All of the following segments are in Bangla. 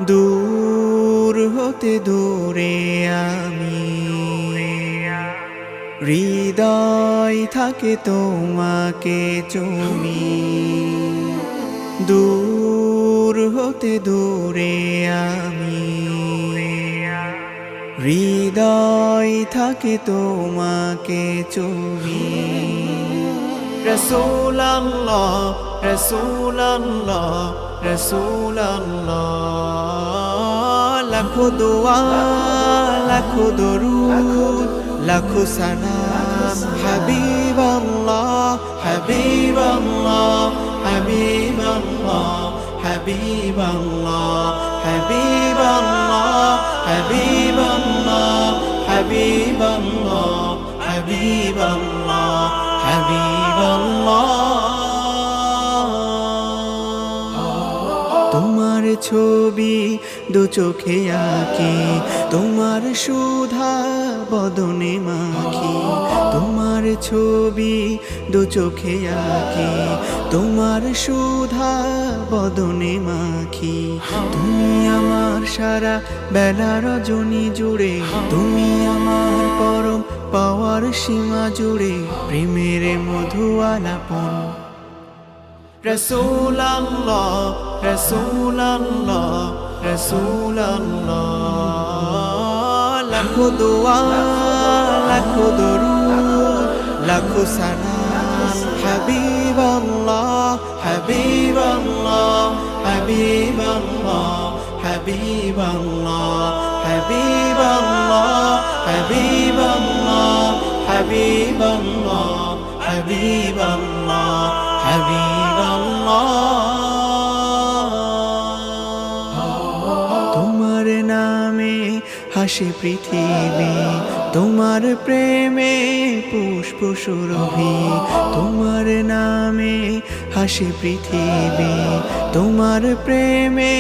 দূর হতে দূরে আমি, হৃদয় থাকে তোমাকে চুমি। দূর হতে দূরে আমি, হৃদয় থাকে তোমাকে চুমি। রাসূলুল্লাহ রাসূলুল্লাহ রাসূলুল্লাহ, লাখো দোয়া লাখো দরুদ লাখো সালাম। হাবিবাল্লাহ হাবিবাল্লাহ হাবিবাল্লাহ হাবিবাল্লাহ হাবিবাল্লাহ হাবিবাল্লাহ হাবিবাল্লাহ হাবিবাল্লাহ হাবিবাল্লাহ। তোমার ছবি দু চোখে আঁকি, তোমার সুধা বদনে মাখি। তোমার ছবি দু চোখে আঁকি, তোমার সুধা বদনে মাখি। তুমি আমার সারা বেলা রজনী জুড়ে, তুমি আমার পরম পাওয়ার সীমা জুড়ে, প্রেমের মধু আলাপন। রাসূলুল্লাহ রাসূলুল্লাহ রাসূলুল্লাহ, লাখো দোয়া লাখো দরুদ লাখো সালাম। হাবিবাল্লাহ হাবিবাল্লাহ হাবিবাল্লাহ হাবিবাল্লাহ হাবিবাল্লাহ হাবিবাল্লাহ হাবিবাল্লাহ হাবিবাল্লাহ হাবিবাল্লাহ। তোমার নামে হাসে পৃথিবী, তোমার প্রেমে পুষ্প সুরভি। তোমার নামে হাসে পৃথিবী, তোমার প্রেমে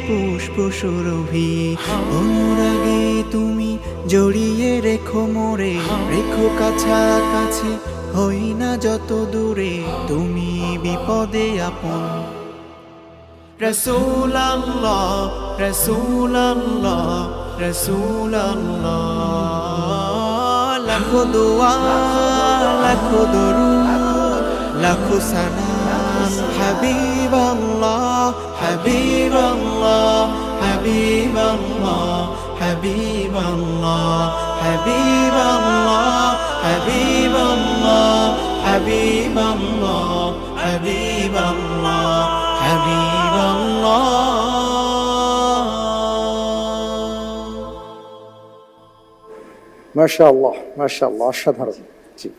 পুষ্প সুরভি। অনুরাগে তুমি জড়িয়ে রেখো মোরে, রেখো কাছাকাছি হই না যত দূরে, তুমি বিপদে আপন। রাসূলুল্লাহ রাসূলুল্লাহ রাসূলুল্লাহ, লাখো দোয়া লাখো দরুদ লাখো সালাম। হাবিবাল্লাহ হাবিবাল্লাহ হাবিবাল্লাহ হাবিবাল্লাহ হাবিবাল্লাহ হাবিবাল্লাহ হাবিবাল্লাহ হাবিবাল্লাহ হাবিবাল্লাহ। মাশাআল্লাহ মাশাআল্লাহ, অসাধারণ। জি।